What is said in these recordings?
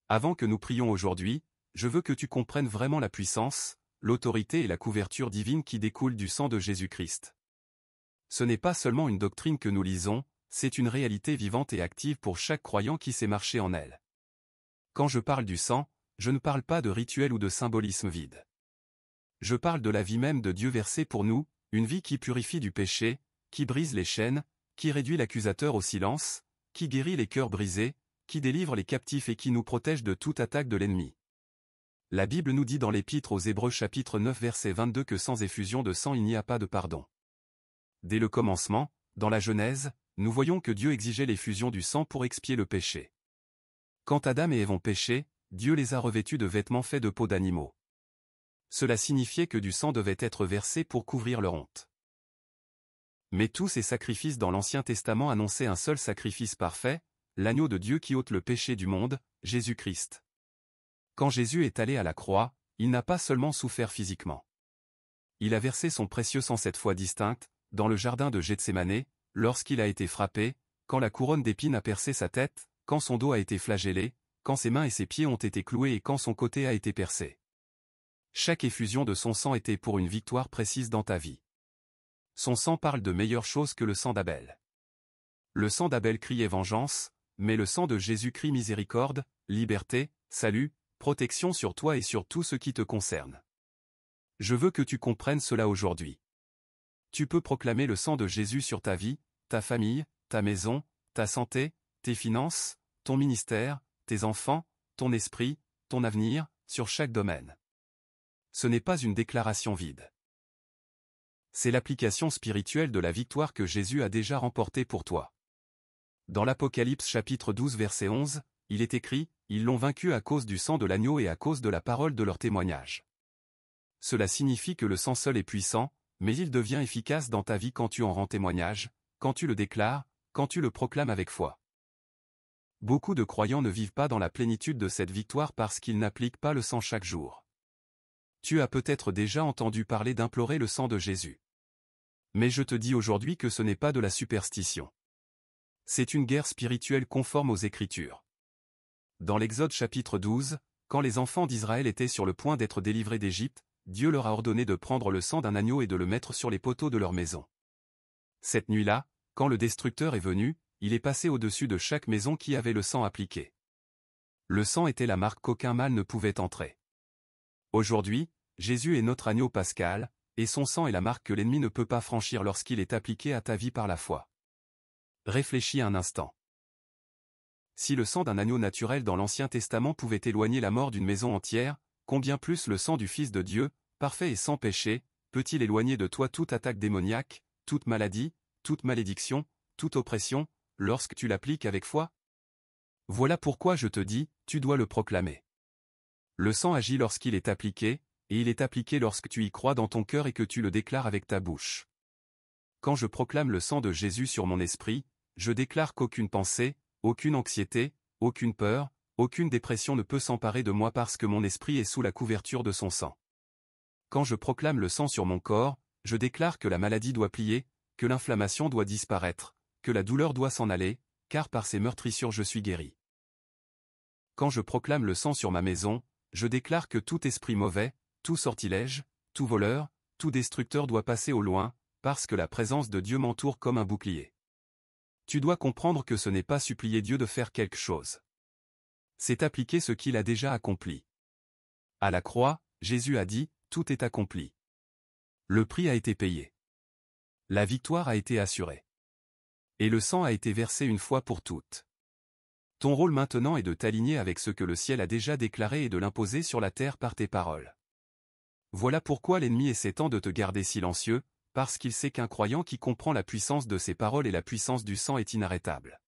Avant que nous prions aujourd'hui, je veux que tu comprennes vraiment la puissance, l'autorité et la couverture divine qui découlent du sang de Jésus-Christ. Ce n'est pas seulement une doctrine que nous lisons, c'est une réalité vivante et active pour chaque croyant qui sait marcher en elle. Quand je parle du sang, je ne parle pas de rituel ou de symbolisme vide. Je parle de la vie même de Dieu versée pour nous, une vie qui purifie du péché, qui brise les chaînes, qui réduit l'accusateur au silence, qui guérit les cœurs brisés, qui délivre les captifs et qui nous protège de toute attaque de l'ennemi. La Bible nous dit dans l'Épître aux Hébreux chapitre 9 verset 22 que sans effusion de sang il n'y a pas de pardon. Dès le commencement, dans la Genèse, nous voyons que Dieu exigeait l'effusion du sang pour expier le péché. Quand Adam et Ève ont péché, Dieu les a revêtus de vêtements faits de peaux d'animaux. Cela signifiait que du sang devait être versé pour couvrir leur honte. Mais tous ces sacrifices dans l'Ancien Testament annonçaient un seul sacrifice parfait, l'agneau de Dieu qui ôte le péché du monde, Jésus-Christ. Quand Jésus est allé à la croix, il n'a pas seulement souffert physiquement. Il a versé son précieux sang 7 fois distinctes, dans le jardin de Gethsémanée, lorsqu'il a été frappé, quand la couronne d'épines a percé sa tête, quand son dos a été flagellé, quand ses mains et ses pieds ont été cloués et quand son côté a été percé. Chaque effusion de son sang était pour une victoire précise dans ta vie. Son sang parle de meilleures choses que le sang d'Abel. Le sang d'Abel criait vengeance, mais le sang de Jésus crie miséricorde, liberté, salut, protection sur toi et sur tout ce qui te concerne. Je veux que tu comprennes cela aujourd'hui. Tu peux proclamer le sang de Jésus sur ta vie, ta famille, ta maison, ta santé, tes finances, ton ministère, tes enfants, ton esprit, ton avenir, sur chaque domaine. Ce n'est pas une déclaration vide. C'est l'application spirituelle de la victoire que Jésus a déjà remportée pour toi. Dans l'Apocalypse chapitre 12 verset 11, il est écrit, « Ils l'ont vaincu à cause du sang de l'agneau et à cause de la parole de leur témoignage. » Cela signifie que le sang seul est puissant, mais il devient efficace dans ta vie quand tu en rends témoignage, quand tu le déclares, quand tu le proclames avec foi. Beaucoup de croyants ne vivent pas dans la plénitude de cette victoire parce qu'ils n'appliquent pas le sang chaque jour. Tu as peut-être déjà entendu parler d'implorer le sang de Jésus. Mais je te dis aujourd'hui que ce n'est pas de la superstition. C'est une guerre spirituelle conforme aux Écritures. Dans l'Exode chapitre 12, quand les enfants d'Israël étaient sur le point d'être délivrés d'Égypte, Dieu leur a ordonné de prendre le sang d'un agneau et de le mettre sur les poteaux de leur maison. Cette nuit-là, quand le destructeur est venu, il est passé au-dessus de chaque maison qui avait le sang appliqué. Le sang était la marque qu'aucun mal ne pouvait entrer. Aujourd'hui, Jésus est notre agneau pascal, et son sang est la marque que l'ennemi ne peut pas franchir lorsqu'il est appliqué à ta vie par la foi. Réfléchis un instant. Si le sang d'un agneau naturel dans l'Ancien Testament pouvait éloigner la mort d'une maison entière, combien plus le sang du Fils de Dieu, parfait et sans péché, peut-il éloigner de toi toute attaque démoniaque, toute maladie, toute malédiction, toute oppression, lorsque tu l'appliques avec foi? Voilà pourquoi je te dis, tu dois le proclamer. Le sang agit lorsqu'il est appliqué, et il est appliqué lorsque tu y crois dans ton cœur et que tu le déclares avec ta bouche. Quand je proclame le sang de Jésus sur mon esprit, je déclare qu'aucune pensée, aucune anxiété, aucune peur, aucune dépression ne peut s'emparer de moi parce que mon esprit est sous la couverture de son sang. Quand je proclame le sang sur mon corps, je déclare que la maladie doit plier, que l'inflammation doit disparaître, que la douleur doit s'en aller, car par ses meurtrissures je suis guéri. Quand je proclame le sang sur ma maison, je déclare que tout esprit mauvais, tout sortilège, tout voleur, tout destructeur doit passer au loin, parce que la présence de Dieu m'entoure comme un bouclier. Tu dois comprendre que ce n'est pas supplier Dieu de faire quelque chose. C'est appliquer ce qu'il a déjà accompli. À la croix, Jésus a dit, « Tout est accompli ». Le prix a été payé. La victoire a été assurée. Et le sang a été versé une fois pour toutes. Ton rôle maintenant est de t'aligner avec ce que le ciel a déjà déclaré et de l'imposer sur la terre par tes paroles. Voilà pourquoi l'ennemi essaie tant de te garder silencieux, parce qu'il sait qu'un croyant qui comprend la puissance de ses paroles et la puissance du sang est inarrêtable.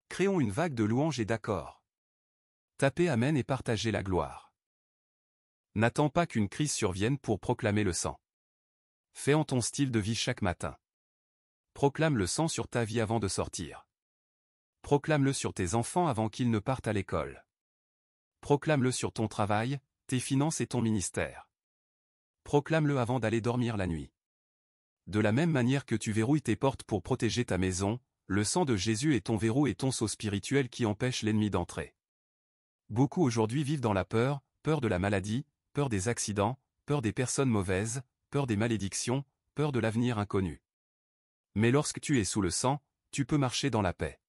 Créons une vague de louanges et d'accords. Tapez Amen et partagez la gloire. N'attends pas qu'une crise survienne pour proclamer le sang. Fais en ton style de vie chaque matin. Proclame le sang sur ta vie avant de sortir. Proclame-le sur tes enfants avant qu'ils ne partent à l'école. Proclame-le sur ton travail, tes finances et ton ministère. Proclame-le avant d'aller dormir la nuit. De la même manière que tu verrouilles tes portes pour protéger ta maison, le sang de Jésus est ton verrou et ton sceau spirituel qui empêche l'ennemi d'entrer. Beaucoup aujourd'hui vivent dans la peur, peur de la maladie, peur des accidents, peur des personnes mauvaises, peur des malédictions, peur de l'avenir inconnu. Mais lorsque tu es sous le sang, tu peux marcher dans la paix.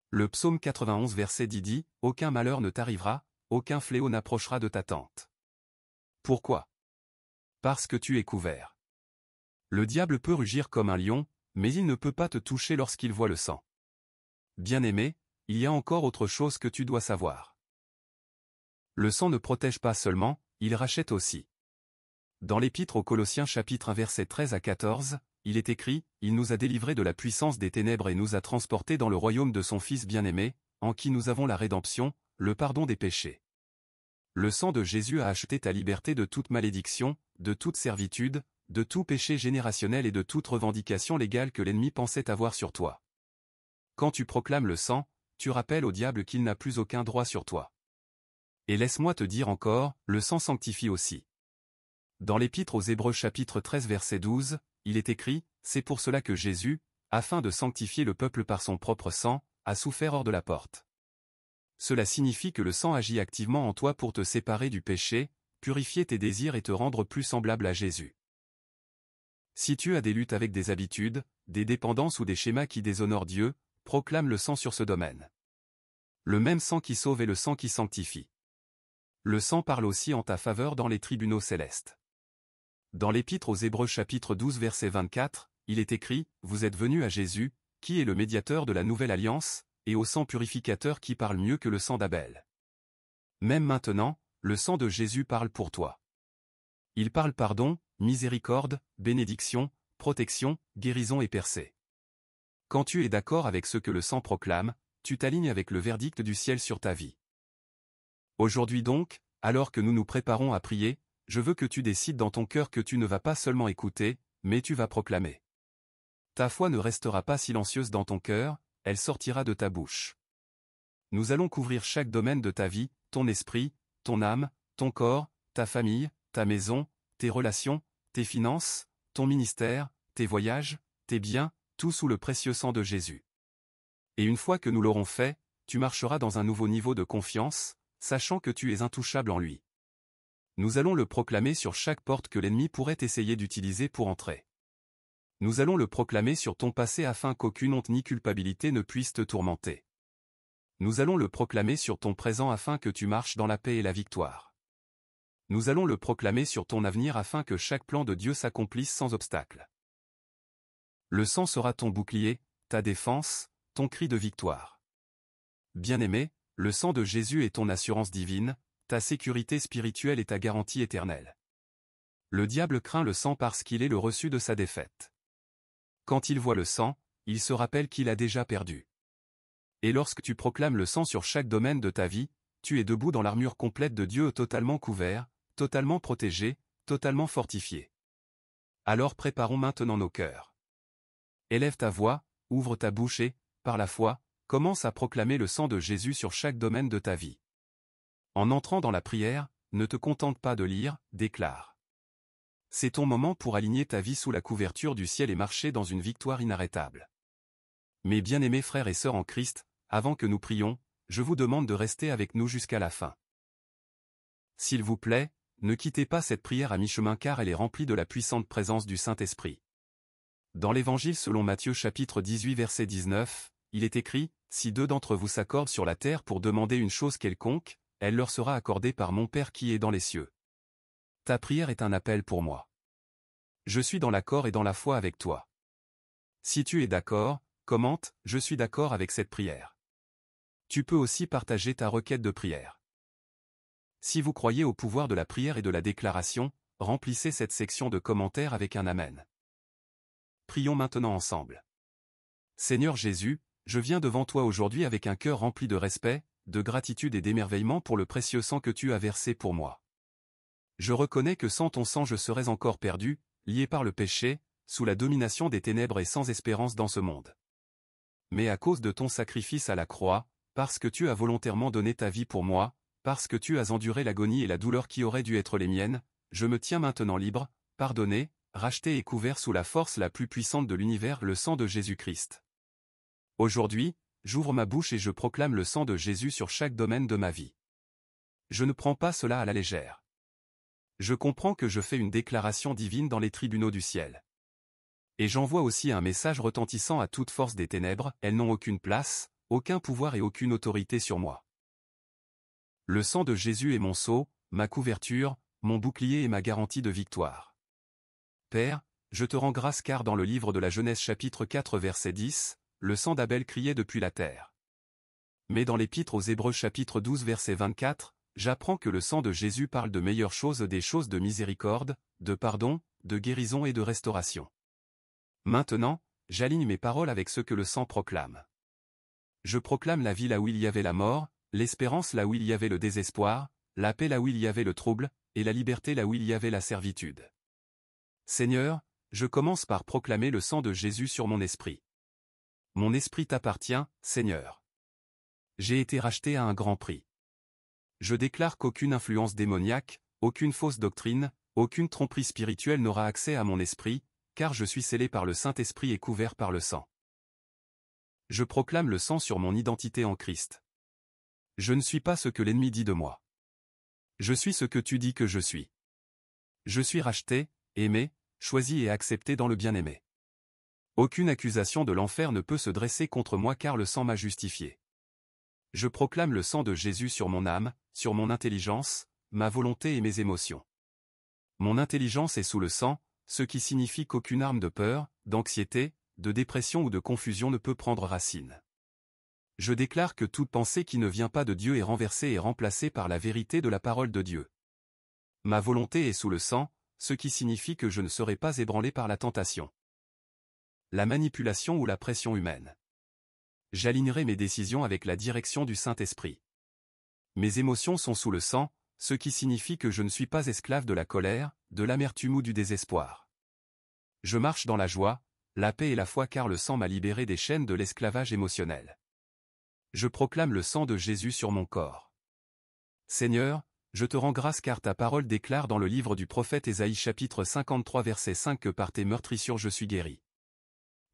Le psaume 91 verset 10 dit, « Aucun malheur ne t'arrivera, aucun fléau n'approchera de ta tente. » Pourquoi? Parce que tu es couvert. Le diable peut rugir comme un lion, mais il ne peut pas te toucher lorsqu'il voit le sang. Bien-aimé, il y a encore autre chose que tu dois savoir. Le sang ne protège pas seulement, il rachète aussi. Dans l'Épître aux Colossiens chapitre 1 verset 13 à 14, il est écrit, « Il nous a délivrés de la puissance des ténèbres et nous a transportés dans le royaume de son Fils bien-aimé, en qui nous avons la rédemption, le pardon des péchés. » Le sang de Jésus a acheté ta liberté de toute malédiction, de toute servitude, de tout péché générationnel et de toute revendication légale que l'ennemi pensait avoir sur toi. Quand tu proclames le sang, tu rappelles au diable qu'il n'a plus aucun droit sur toi. Et laisse-moi te dire encore, le sang sanctifie aussi. Dans l'Épître aux Hébreux chapitre 13 verset 12, il est écrit, « C'est pour cela que Jésus, afin de sanctifier le peuple par son propre sang, a souffert hors de la porte. » Cela signifie que le sang agit activement en toi pour te séparer du péché, purifier tes désirs et te rendre plus semblable à Jésus. Si tu as des luttes avec des habitudes, des dépendances ou des schémas qui déshonorent Dieu, proclame le sang sur ce domaine. Le même sang qui sauve est le sang qui sanctifie. Le sang parle aussi en ta faveur dans les tribunaux célestes. Dans l'Épître aux Hébreux chapitre 12 verset 24, il est écrit, « Vous êtes venus à Jésus, qui est le médiateur de la nouvelle alliance, et au sang purificateur qui parle mieux que le sang d'Abel. » Même maintenant, le sang de Jésus parle pour toi. Il parle pardon, miséricorde, bénédiction, protection, guérison et percée. Quand tu es d'accord avec ce que le sang proclame, tu t'alignes avec le verdict du ciel sur ta vie. Aujourd'hui donc, alors que nous nous préparons à prier, je veux que tu décides dans ton cœur que tu ne vas pas seulement écouter, mais tu vas proclamer. Ta foi ne restera pas silencieuse dans ton cœur, elle sortira de ta bouche. Nous allons couvrir chaque domaine de ta vie, ton esprit, ton âme, ton corps, ta famille, ta maison, tes relations, tes finances, ton ministère, tes voyages, tes biens, tout sous le précieux sang de Jésus. Et une fois que nous l'aurons fait, tu marcheras dans un nouveau niveau de confiance, sachant que tu es intouchable en lui. Nous allons le proclamer sur chaque porte que l'ennemi pourrait essayer d'utiliser pour entrer. Nous allons le proclamer sur ton passé afin qu'aucune honte ni culpabilité ne puisse te tourmenter. Nous allons le proclamer sur ton présent afin que tu marches dans la paix et la victoire. Nous allons le proclamer sur ton avenir afin que chaque plan de Dieu s'accomplisse sans obstacle. Le sang sera ton bouclier, ta défense, ton cri de victoire. Bien-aimé, le sang de Jésus est ton assurance divine, ta sécurité spirituelle et ta garantie éternelle. Le diable craint le sang parce qu'il est le reçu de sa défaite. Quand il voit le sang, il se rappelle qu'il a déjà perdu. Et lorsque tu proclames le sang sur chaque domaine de ta vie, tu es debout dans l'armure complète de Dieu totalement couvert, totalement protégé, totalement fortifié. Alors préparons maintenant nos cœurs. Élève ta voix, ouvre ta bouche et, par la foi, commence à proclamer le sang de Jésus sur chaque domaine de ta vie. En entrant dans la prière, ne te contente pas de lire, déclare. C'est ton moment pour aligner ta vie sous la couverture du ciel et marcher dans une victoire inarrêtable. Mes bien-aimés frères et sœurs en Christ, avant que nous prions, je vous demande de rester avec nous jusqu'à la fin. S'il vous plaît, ne quittez pas cette prière à mi-chemin car elle est remplie de la puissante présence du Saint-Esprit. Dans l'Évangile selon Matthieu chapitre 18 verset 19, il est écrit, « Si deux d'entre vous s'accordent sur la terre pour demander une chose quelconque, elle leur sera accordée par mon Père qui est dans les cieux. » Ta prière est un appel pour moi. Je suis dans l'accord et dans la foi avec toi. Si tu es d'accord, commente, je suis d'accord avec cette prière. Tu peux aussi partager ta requête de prière. Si vous croyez au pouvoir de la prière et de la déclaration, remplissez cette section de commentaires avec un Amen. Prions maintenant ensemble. Seigneur Jésus, je viens devant toi aujourd'hui avec un cœur rempli de respect, de gratitude et d'émerveillement pour le précieux sang que tu as versé pour moi. Je reconnais que sans ton sang je serais encore perdu, lié par le péché, sous la domination des ténèbres et sans espérance dans ce monde. Mais à cause de ton sacrifice à la croix, parce que tu as volontairement donné ta vie pour moi, parce que tu as enduré l'agonie et la douleur qui auraient dû être les miennes, je me tiens maintenant libre, pardonné, racheté et couvert sous la force la plus puissante de l'univers, le sang de Jésus-Christ. Aujourd'hui, j'ouvre ma bouche et je proclame le sang de Jésus sur chaque domaine de ma vie. Je ne prends pas cela à la légère. Je comprends que je fais une déclaration divine dans les tribunaux du ciel. Et j'envoie aussi un message retentissant à toute force des ténèbres, elles n'ont aucune place, aucun pouvoir et aucune autorité sur moi. Le sang de Jésus est mon sceau, ma couverture, mon bouclier et ma garantie de victoire. Père, je te rends grâce car dans le livre de la Genèse chapitre 4 verset 10, le sang d'Abel criait depuis la terre. Mais dans l'épître aux Hébreux chapitre 12 verset 24, j'apprends que le sang de Jésus parle de meilleures choses, des choses de miséricorde, de pardon, de guérison et de restauration. Maintenant, j'aligne mes paroles avec ce que le sang proclame. Je proclame la vie là où il y avait la mort, l'espérance là où il y avait le désespoir, la paix là où il y avait le trouble, et la liberté là où il y avait la servitude. Seigneur, je commence par proclamer le sang de Jésus sur mon esprit. Mon esprit t'appartient, Seigneur. J'ai été racheté à un grand prix. Je déclare qu'aucune influence démoniaque, aucune fausse doctrine, aucune tromperie spirituelle n'aura accès à mon esprit, car je suis scellé par le Saint-Esprit et couvert par le sang. Je proclame le sang sur mon identité en Christ. Je ne suis pas ce que l'ennemi dit de moi. Je suis ce que tu dis que je suis. Je suis racheté, aimé, choisi et accepté dans le bien-aimé. Aucune accusation de l'enfer ne peut se dresser contre moi car le sang m'a justifié. Je proclame le sang de Jésus sur mon âme, sur mon intelligence, ma volonté et mes émotions. Mon intelligence est sous le sang, ce qui signifie qu'aucune arme de peur, d'anxiété, de dépression ou de confusion ne peut prendre racine. Je déclare que toute pensée qui ne vient pas de Dieu est renversée et remplacée par la vérité de la parole de Dieu. Ma volonté est sous le sang, ce qui signifie que je ne serai pas ébranlé par la tentation, la manipulation ou la pression humaine. J'alignerai mes décisions avec la direction du Saint-Esprit. Mes émotions sont sous le sang, ce qui signifie que je ne suis pas esclave de la colère, de l'amertume ou du désespoir. Je marche dans la joie, la paix et la foi car le sang m'a libéré des chaînes de l'esclavage émotionnel. Je proclame le sang de Jésus sur mon corps. Seigneur, je te rends grâce car ta parole déclare dans le livre du prophète Ésaïe chapitre 53 verset 5 que par tes meurtrissures je suis guéri.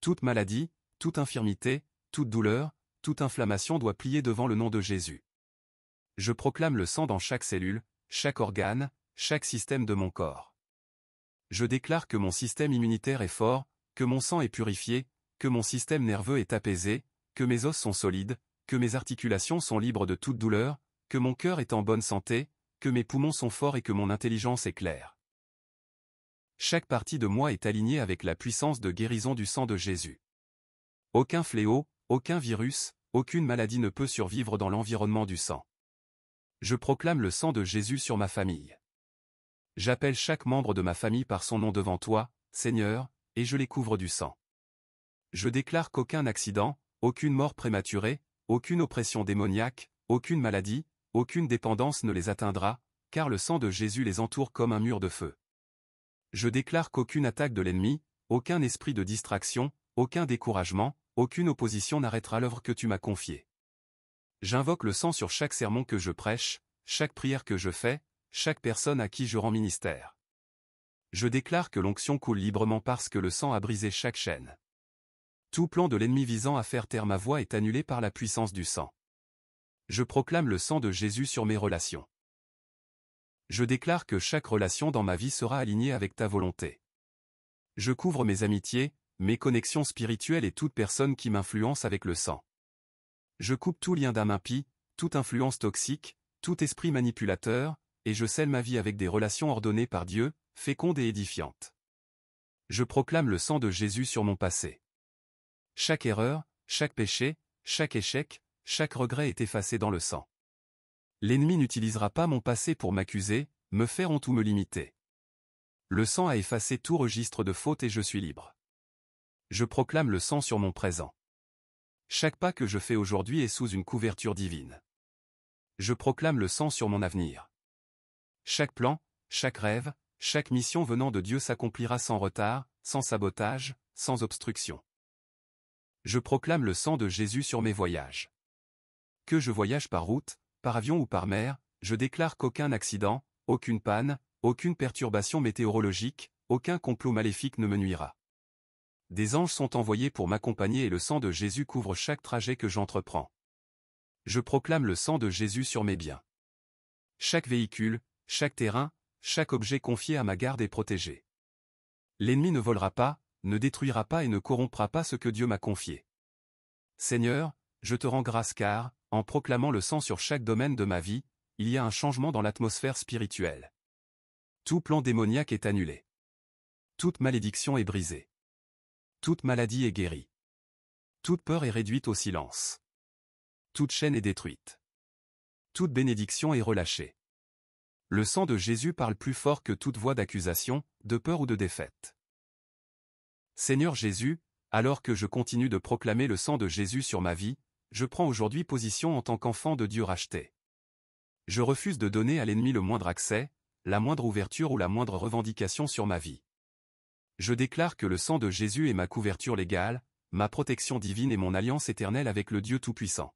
Toute maladie, toute infirmité, toute douleur, toute inflammation doit plier devant le nom de Jésus. Je proclame le sang dans chaque cellule, chaque organe, chaque système de mon corps. Je déclare que mon système immunitaire est fort, que mon sang est purifié, que mon système nerveux est apaisé, que mes os sont solides, que mes articulations sont libres de toute douleur, que mon cœur est en bonne santé, que mes poumons sont forts et que mon intelligence est claire. Chaque partie de moi est alignée avec la puissance de guérison du sang de Jésus. Aucun fléau, aucun virus, aucune maladie ne peut survivre dans l'environnement du sang. Je proclame le sang de Jésus sur ma famille. J'appelle chaque membre de ma famille par son nom devant toi, Seigneur, et je les couvre du sang. Je déclare qu'aucun accident, aucune mort prématurée, aucune oppression démoniaque, aucune maladie, aucune dépendance ne les atteindra, car le sang de Jésus les entoure comme un mur de feu. Je déclare qu'aucune attaque de l'ennemi, aucun esprit de distraction, aucun découragement, aucune opposition n'arrêtera l'œuvre que tu m'as confiée. J'invoque le sang sur chaque sermon que je prêche, chaque prière que je fais, chaque personne à qui je rends ministère. Je déclare que l'onction coule librement parce que le sang a brisé chaque chaîne. Tout plan de l'ennemi visant à faire taire ma voix est annulé par la puissance du sang. Je proclame le sang de Jésus sur mes relations. Je déclare que chaque relation dans ma vie sera alignée avec ta volonté. Je couvre mes amitiés, mes connexions spirituelles et toute personne qui m'influence avec le sang. Je coupe tout lien d'âme impie, toute influence toxique, tout esprit manipulateur, et je scelle ma vie avec des relations ordonnées par Dieu, fécondes et édifiantes. Je proclame le sang de Jésus sur mon passé. Chaque erreur, chaque péché, chaque échec, chaque regret est effacé dans le sang. L'ennemi n'utilisera pas mon passé pour m'accuser, me faire honte ou me limiter. Le sang a effacé tout registre de faute et je suis libre. Je proclame le sang sur mon présent. Chaque pas que je fais aujourd'hui est sous une couverture divine. Je proclame le sang sur mon avenir. Chaque plan, chaque rêve, chaque mission venant de Dieu s'accomplira sans retard, sans sabotage, sans obstruction. Je proclame le sang de Jésus sur mes voyages. Que je voyage par route, par avion ou par mer, je déclare qu'aucun accident, aucune panne, aucune perturbation météorologique, aucun complot maléfique ne me nuira. Des anges sont envoyés pour m'accompagner et le sang de Jésus couvre chaque trajet que j'entreprends. Je proclame le sang de Jésus sur mes biens. chaque véhicule, chaque terrain, chaque objet confié à ma garde est protégé. L'ennemi ne volera pas, ne détruira pas et ne corrompra pas ce que Dieu m'a confié. Seigneur, je te rends grâce car, en proclamant le sang sur chaque domaine de ma vie, il y a un changement dans l'atmosphère spirituelle. Tout plan démoniaque est annulé. Toute malédiction est brisée. Toute maladie est guérie. Toute peur est réduite au silence. Toute chaîne est détruite. Toute bénédiction est relâchée. Le sang de Jésus parle plus fort que toute voix d'accusation, de peur ou de défaite. Seigneur Jésus, alors que je continue de proclamer le sang de Jésus sur ma vie, je prends aujourd'hui position en tant qu'enfant de Dieu racheté. Je refuse de donner à l'ennemi le moindre accès, la moindre ouverture ou la moindre revendication sur ma vie. Je déclare que le sang de Jésus est ma couverture légale, ma protection divine et mon alliance éternelle avec le Dieu Tout-Puissant.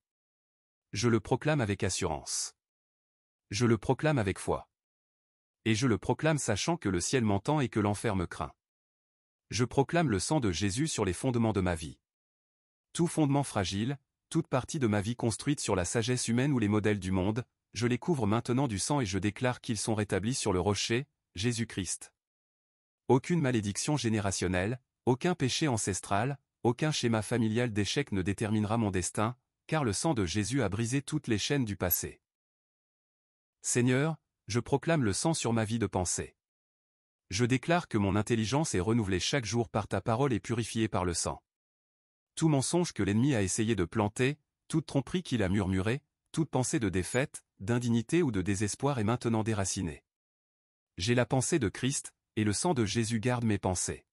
Je le proclame avec assurance. Je le proclame avec foi. Et je le proclame sachant que le ciel m'entend et que l'enfer me craint. Je proclame le sang de Jésus sur les fondements de ma vie. Tout fondement fragile, toute partie de ma vie construite sur la sagesse humaine ou les modèles du monde, je les couvre maintenant du sang et je déclare qu'ils sont rétablis sur le rocher, Jésus-Christ. Aucune malédiction générationnelle, aucun péché ancestral, aucun schéma familial d'échec ne déterminera mon destin, car le sang de Jésus a brisé toutes les chaînes du passé. Seigneur, je proclame le sang sur ma vie de pensée. Je déclare que mon intelligence est renouvelée chaque jour par ta parole et purifiée par le sang. Tout mensonge que l'ennemi a essayé de planter, toute tromperie qu'il a murmurée, toute pensée de défaite, d'indignité ou de désespoir est maintenant déracinée. J'ai la pensée de Christ, et le sang de Jésus garde mes pensées.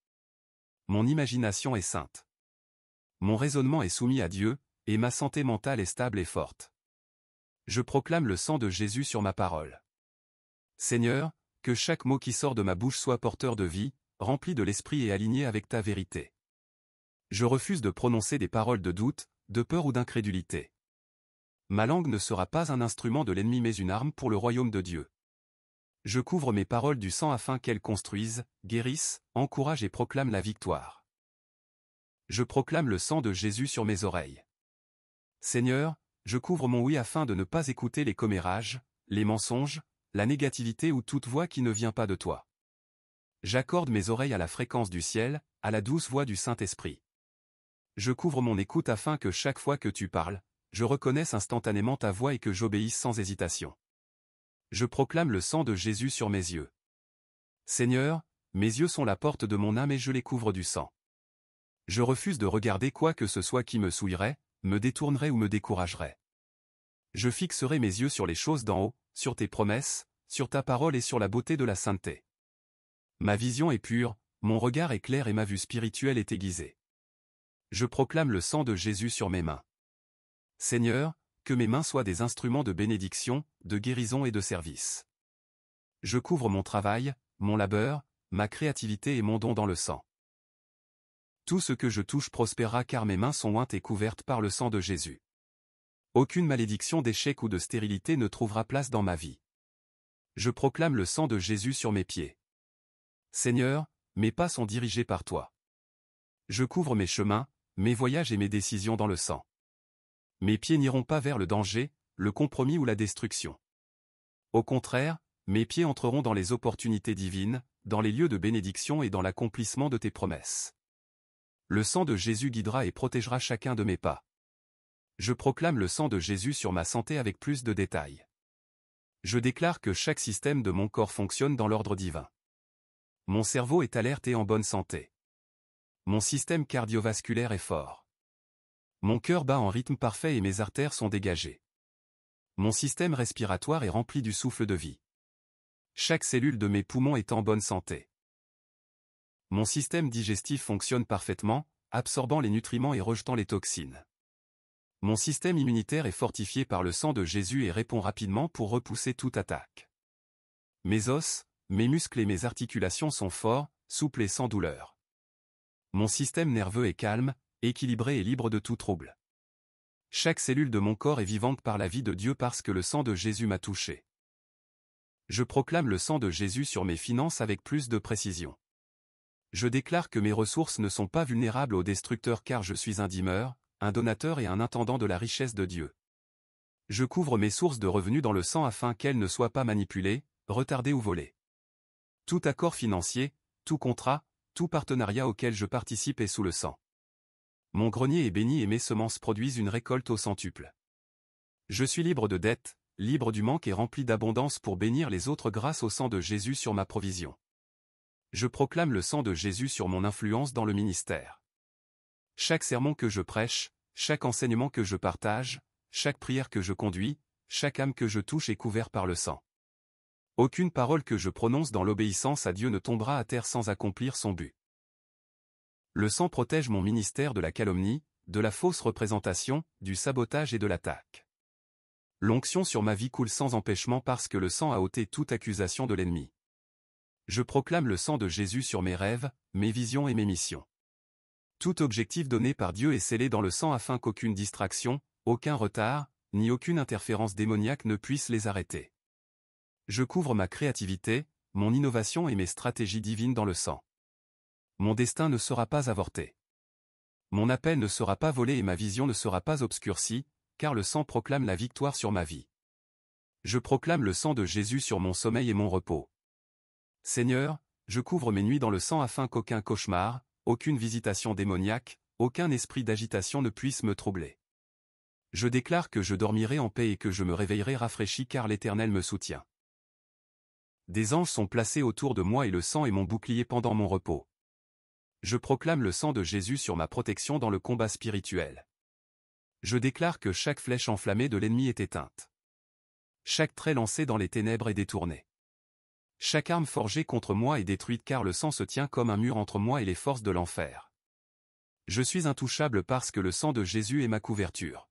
Mon imagination est sainte. Mon raisonnement est soumis à Dieu, et ma santé mentale est stable et forte. Je proclame le sang de Jésus sur ma parole. Seigneur, que chaque mot qui sort de ma bouche soit porteur de vie, rempli de l'esprit et aligné avec ta vérité. Je refuse de prononcer des paroles de doute, de peur ou d'incrédulité. Ma langue ne sera pas un instrument de l'ennemi mais une arme pour le royaume de Dieu. Je couvre mes paroles du sang afin qu'elles construisent, guérissent, encouragent et proclament la victoire. Je proclame le sang de Jésus sur mes oreilles. Seigneur, je couvre mon oui afin de ne pas écouter les commérages, les mensonges, la négativité ou toute voix qui ne vient pas de toi. J'accorde mes oreilles à la fréquence du ciel, à la douce voix du Saint-Esprit. Je couvre mon écoute afin que chaque fois que tu parles, je reconnaisse instantanément ta voix et que j'obéisse sans hésitation. Je proclame le sang de Jésus sur mes yeux. Seigneur, mes yeux sont la porte de mon âme et je les couvre du sang. Je refuse de regarder quoi que ce soit qui me souillerait, me détournerait ou me découragerait. Je fixerai mes yeux sur les choses d'en haut, sur tes promesses, sur ta parole et sur la beauté de la sainteté. Ma vision est pure, mon regard est clair et ma vue spirituelle est aiguisée. Je proclame le sang de Jésus sur mes mains. Seigneur, que mes mains soient des instruments de bénédiction, de guérison et de service. Je couvre mon travail, mon labeur, ma créativité et mon don dans le sang. Tout ce que je touche prospérera car mes mains sont ointes et couvertes par le sang de Jésus. Aucune malédiction d'échec ou de stérilité ne trouvera place dans ma vie. Je proclame le sang de Jésus sur mes pieds. Seigneur, mes pas sont dirigés par toi. Je couvre mes chemins, mes voyages et mes décisions dans le sang. Mes pieds n'iront pas vers le danger, le compromis ou la destruction. Au contraire, mes pieds entreront dans les opportunités divines, dans les lieux de bénédiction et dans l'accomplissement de tes promesses. Le sang de Jésus guidera et protégera chacun de mes pas. Je proclame le sang de Jésus sur ma santé avec plus de détails. Je déclare que chaque système de mon corps fonctionne dans l'ordre divin. Mon cerveau est alerte et en bonne santé. Mon système cardiovasculaire est fort. Mon cœur bat en rythme parfait et mes artères sont dégagées. Mon système respiratoire est rempli du souffle de vie. Chaque cellule de mes poumons est en bonne santé. Mon système digestif fonctionne parfaitement, absorbant les nutriments et rejetant les toxines. Mon système immunitaire est fortifié par le sang de Jésus et répond rapidement pour repousser toute attaque. Mes os, mes muscles et mes articulations sont forts, souples et sans douleur. Mon système nerveux est calme, équilibré et libre de tout trouble. Chaque cellule de mon corps est vivante par la vie de Dieu parce que le sang de Jésus m'a touché. Je proclame le sang de Jésus sur mes finances avec plus de précision. Je déclare que mes ressources ne sont pas vulnérables aux destructeurs car je suis un dîmeur, un donateur et un intendant de la richesse de Dieu. Je couvre mes sources de revenus dans le sang afin qu'elles ne soient pas manipulées, retardées ou volées. Tout accord financier, tout contrat, tout partenariat auquel je participe est sous le sang. Mon grenier est béni et mes semences produisent une récolte au centuple. Je suis libre de dettes, libre du manque et rempli d'abondance pour bénir les autres grâce au sang de Jésus sur ma provision. Je proclame le sang de Jésus sur mon influence dans le ministère. Chaque sermon que je prêche, chaque enseignement que je partage, chaque prière que je conduis, chaque âme que je touche est couvert par le sang. Aucune parole que je prononce dans l'obéissance à Dieu ne tombera à terre sans accomplir son but. Le sang protège mon ministère de la calomnie, de la fausse représentation, du sabotage et de l'attaque. L'onction sur ma vie coule sans empêchement parce que le sang a ôté toute accusation de l'ennemi. Je proclame le sang de Jésus sur mes rêves, mes visions et mes missions. Tout objectif donné par Dieu est scellé dans le sang afin qu'aucune distraction, aucun retard, ni aucune interférence démoniaque ne puisse les arrêter. Je couvre ma créativité, mon innovation et mes stratégies divines dans le sang. Mon destin ne sera pas avorté. Mon appel ne sera pas volé et ma vision ne sera pas obscurcie, car le sang proclame la victoire sur ma vie. Je proclame le sang de Jésus sur mon sommeil et mon repos. Seigneur, je couvre mes nuits dans le sang afin qu'aucun cauchemar, aucune visitation démoniaque, aucun esprit d'agitation ne puisse me troubler. Je déclare que je dormirai en paix et que je me réveillerai rafraîchi car l'Éternel me soutient. Des anges sont placés autour de moi et le sang est mon bouclier pendant mon repos. Je proclame le sang de Jésus sur ma protection dans le combat spirituel. Je déclare que chaque flèche enflammée de l'ennemi est éteinte. Chaque trait lancé dans les ténèbres est détourné. Chaque arme forgée contre moi est détruite car le sang se tient comme un mur entre moi et les forces de l'enfer. Je suis intouchable parce que le sang de Jésus est ma couverture.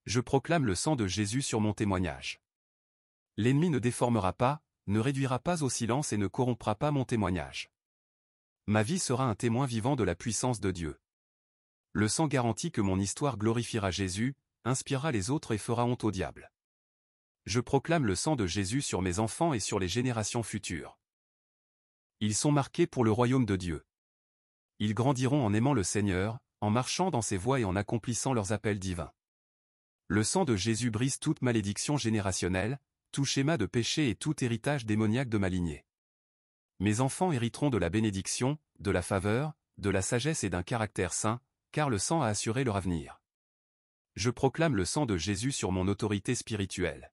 Je proclame le sang de Jésus sur mon témoignage. L'ennemi ne déformera pas, ne réduira pas au silence et ne corrompra pas mon témoignage. Ma vie sera un témoin vivant de la puissance de Dieu. Le sang garantit que mon histoire glorifiera Jésus, inspirera les autres et fera honte au diable. Je proclame le sang de Jésus sur mes enfants et sur les générations futures. Ils sont marqués pour le royaume de Dieu. Ils grandiront en aimant le Seigneur, en marchant dans ses voies et en accomplissant leurs appels divins. Le sang de Jésus brise toute malédiction générationnelle, tout schéma de péché et tout héritage démoniaque de ma lignée. Mes enfants hériteront de la bénédiction, de la faveur, de la sagesse et d'un caractère saint, car le sang a assuré leur avenir. Je proclame le sang de Jésus sur mon autorité spirituelle.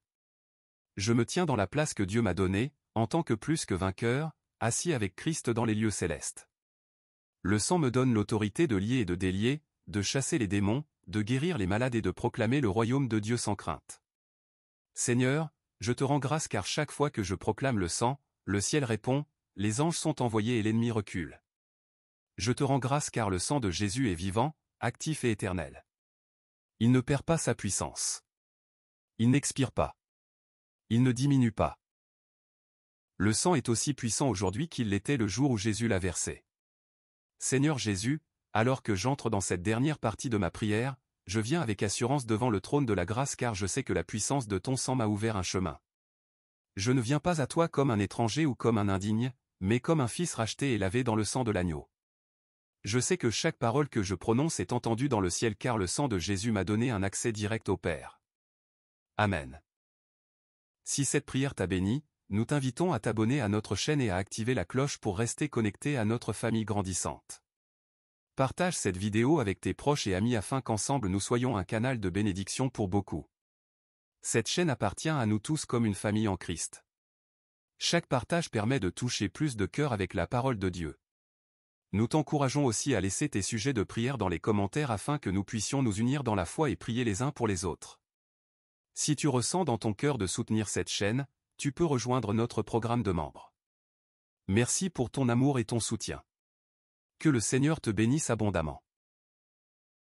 Je me tiens dans la place que Dieu m'a donnée, en tant que plus que vainqueur, assis avec Christ dans les lieux célestes. Le sang me donne l'autorité de lier et de délier, de chasser les démons, de guérir les malades et de proclamer le royaume de Dieu sans crainte. Seigneur, je te rends grâce car chaque fois que je proclame le sang, le ciel répond, les anges sont envoyés et l'ennemi recule. Je te rends grâce car le sang de Jésus est vivant, actif et éternel. Il ne perd pas sa puissance. Il n'expire pas. Il ne diminue pas. Le sang est aussi puissant aujourd'hui qu'il l'était le jour où Jésus l'a versé. Seigneur Jésus, alors que j'entre dans cette dernière partie de ma prière, je viens avec assurance devant le trône de la grâce car je sais que la puissance de ton sang m'a ouvert un chemin. Je ne viens pas à toi comme un étranger ou comme un indigne, mais comme un fils racheté et lavé dans le sang de l'agneau. Je sais que chaque parole que je prononce est entendue dans le ciel car le sang de Jésus m'a donné un accès direct au Père. Amen. Si cette prière t'a béni, nous t'invitons à t'abonner à notre chaîne et à activer la cloche pour rester connecté à notre famille grandissante. Partage cette vidéo avec tes proches et amis afin qu'ensemble nous soyons un canal de bénédiction pour beaucoup. Cette chaîne appartient à nous tous comme une famille en Christ. Chaque partage permet de toucher plus de cœurs avec la parole de Dieu. Nous t'encourageons aussi à laisser tes sujets de prière dans les commentaires afin que nous puissions nous unir dans la foi et prier les uns pour les autres. Si tu ressens dans ton cœur de soutenir cette chaîne, tu peux rejoindre notre programme de membres. Merci pour ton amour et ton soutien. Que le Seigneur te bénisse abondamment.